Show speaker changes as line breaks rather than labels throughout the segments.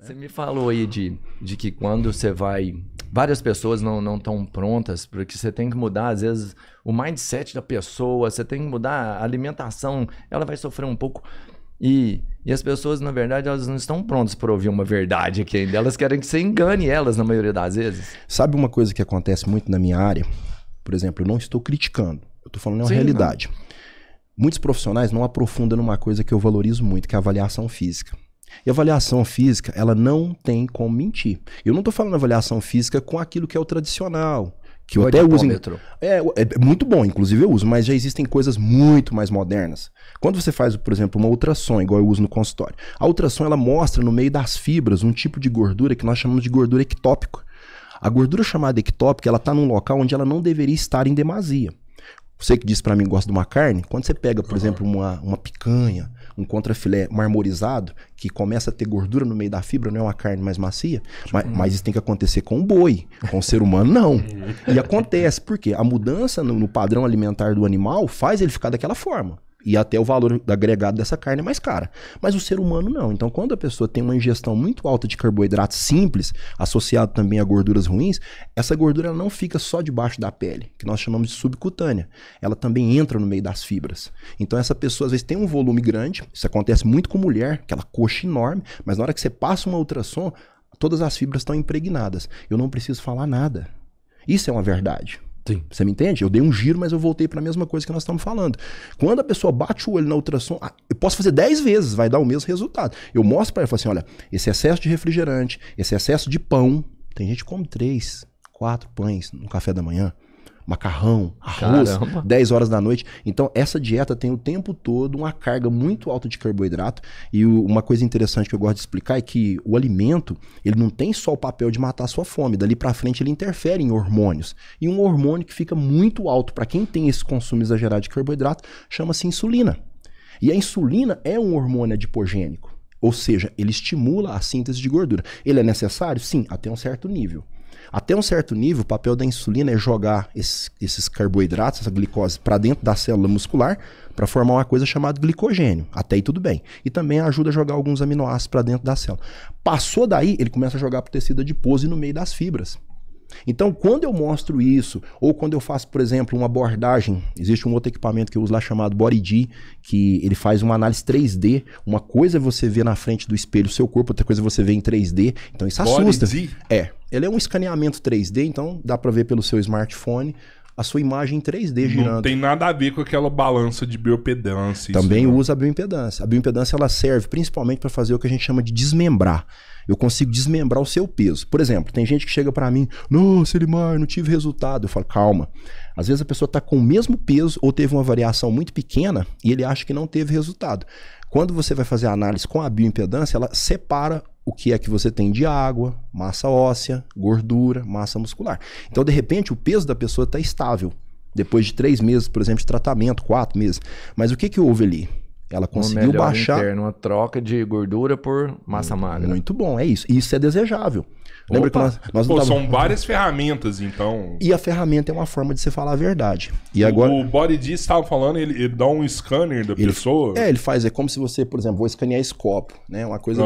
Você me falou aí de que quando você vai... Várias pessoas não estão prontas, porque você tem que mudar, às vezes, o mindset da pessoa, você tem que mudar a alimentação, ela vai sofrer um pouco. E as pessoas, na verdade, elas não estão prontas para ouvir uma verdade aqui ainda. Elas querem que você engane elas, na maioria das vezes.
Sabe uma coisa que acontece muito na minha área? Por exemplo, eu não estou criticando, eu estou falando uma realidade. Não. Muitos profissionais não aprofundam numa coisa que eu valorizo muito, que é a avaliação física. E a avaliação física, ela não tem como mentir. Eu não estou falando avaliação física com aquilo que é o tradicional, que eu até uso. É muito bom, inclusive eu uso, mas já existem coisas muito mais modernas. Quando você faz, por exemplo, uma ultrassom, igual eu uso no consultório, a ultrassom ela mostra no meio das fibras um tipo de gordura que nós chamamos de gordura ectópica. A gordura chamada ectópica, ela está num local onde ela não deveria estar em demasia. Você que disse para mim que gosta de uma carne, quando você pega, por exemplo, uma picanha, um contrafilé marmorizado, que começa a ter gordura no meio da fibra, não é uma carne mais macia, mas isso tem que acontecer com o boi, com o ser humano não. E acontece, porque a mudança no padrão alimentar do animal faz ele ficar daquela forma. E até o valor agregado dessa carne é mais cara. Mas o ser humano não. Então, quando a pessoa tem uma ingestão muito alta de carboidratos simples, associado também a gorduras ruins, essa gordura ela não fica só debaixo da pele, que nós chamamos de subcutânea. Ela também entra no meio das fibras. Então, essa pessoa, às vezes, tem um volume grande. Isso acontece muito com mulher, aquela coxa enorme. Mas na hora que você passa uma ultrassom, todas as fibras estão impregnadas. Eu não preciso falar nada. Isso é uma verdade. Sim. Você me entende? Eu dei um giro, mas eu voltei para a mesma coisa que nós estamos falando. Quando a pessoa bate o olho na ultrassom, eu posso fazer 10 vezes, vai dar o mesmo resultado. Eu mostro para ela, falo assim, olha, esse excesso de refrigerante, esse excesso de pão, tem gente que come 3, 4 pães no café da manhã, macarrão, arroz, 10 horas da noite. Então essa dieta tem o tempo todo uma carga muito alta de carboidrato. E uma coisa interessante que eu gosto de explicar é que o alimento, ele não tem só o papel de matar a sua fome. Dali pra frente ele interfere em hormônios. E um hormônio que fica muito alto para quem tem esse consumo exagerado de carboidrato chama-se insulina. E a insulina é um hormônio adipogênico. Ou seja, ele estimula a síntese de gordura. Ele é necessário? Sim, até um certo nível. Até um certo nível, o papel da insulina é jogar esses carboidratos, essa glicose, para dentro da célula muscular para formar uma coisa chamada glicogênio. Até aí tudo bem. E também ajuda a jogar alguns aminoácidos para dentro da célula. Passou daí, ele começa a jogar para o tecido adiposo e no meio das fibras. Então, quando eu mostro isso, ou quando eu faço, por exemplo, uma abordagem, existe um outro equipamento que eu uso lá chamado BodyD, que ele faz uma análise 3D. Uma coisa é você ver na frente do espelho o seu corpo, outra coisa é você ver em 3D. Então isso assusta. Ele é um escaneamento 3D, então dá para ver pelo seu smartphone a sua imagem em 3D girando.
Não tem nada a ver com aquela balança de bioimpedância.
Também usa a bioimpedância. A bioimpedância ela serve principalmente para fazer o que a gente chama de desmembrar. Eu consigo desmembrar o seu peso. Por exemplo, tem gente que chega para mim, nossa, Elimar, não tive resultado. Eu falo, calma. Às vezes a pessoa está com o mesmo peso ou teve uma variação muito pequena e ele acha que não teve resultado. Quando você vai fazer a análise com a bioimpedância, ela separa o que é que você tem de água, massa óssea, gordura, massa muscular. Então, de repente, o peso da pessoa está estável. Depois de 3 meses, por exemplo, de tratamento, 4 meses. Mas o que houve ali? Ela conseguiu baixar...
interno, uma troca de gordura por massa magra.
Muito bom, é isso. Isso é desejável. Lembra que nós não
são várias ferramentas, então...
E a ferramenta é uma forma de você falar a verdade. E agora...
O BodyD estava falando, ele dá um scanner da pessoa?
Ele faz, é como se você, por exemplo, vou escanear esse copo, né? Uma coisa,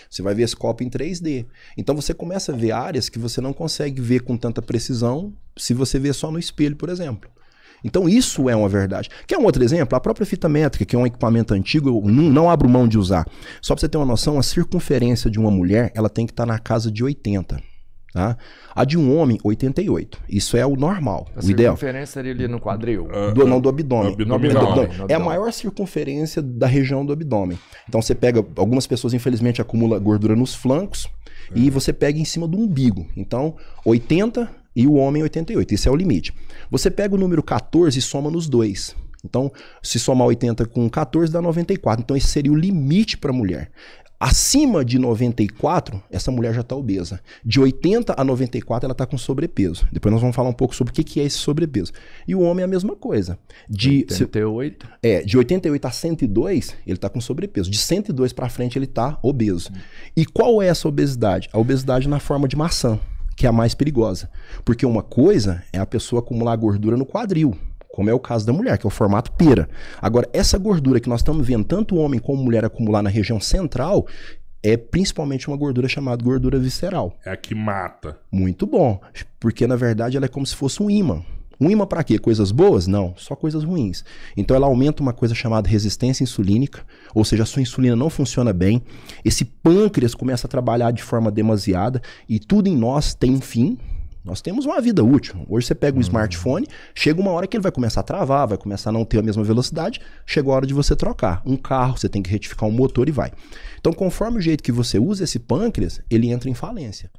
você vai ver esse copo em 3D. Então você começa a ver áreas que você não consegue ver com tanta precisão se você vê só no espelho, por exemplo. Então isso é uma verdade. Quer um outro exemplo? A própria fita métrica, que é um equipamento antigo, eu não abro mão de usar. Só para você ter uma noção, a circunferência de uma mulher, ela tem que estar na casa de 80. Tá? A de um homem, 88. Isso é o normal, o ideal.
A circunferência seria ali no quadril?
Do abdômen. É a maior circunferência da região do abdômen. Então você pega, algumas pessoas infelizmente acumulam gordura nos flancos e você pega em cima do umbigo. Então 80 e o homem 88, isso é o limite. Você pega o número 14 e soma nos dois. Então, se somar 80 com 14 dá 94. Então, esse seria o limite para a mulher. Acima de 94, essa mulher já está obesa. De 80 a 94, ela está com sobrepeso. Depois nós vamos falar um pouco sobre o que é esse sobrepeso. E o homem é a mesma coisa. De
88?
De 88 a 102, ele está com sobrepeso. De 102 para frente, ele está obeso. E qual é essa obesidade? A obesidade na forma de maçã, que é a mais perigosa. Porque uma coisa é a pessoa acumular gordura no quadril, como é o caso da mulher, que é o formato pera. Agora, essa gordura que nós estamos vendo tanto homem como mulher acumular na região central, é principalmente uma gordura chamada gordura visceral.
É a que mata.
Muito bom, porque na verdade ela é como se fosse um ímã. Um ímã para quê? Coisas boas? Não, só coisas ruins. Então ela aumenta uma coisa chamada resistência insulínica, ou seja, a sua insulina não funciona bem, esse pâncreas começa a trabalhar de forma demasiada e tudo em nós tem um fim. Nós temos uma vida útil. Hoje você pega um smartphone, chega uma hora que ele vai começar a travar, vai começar a não ter a mesma velocidade, chegou a hora de você trocar. Um carro, você tem que retificar um motor e vai. Então, conforme o jeito que você usa esse pâncreas, ele entra em falência.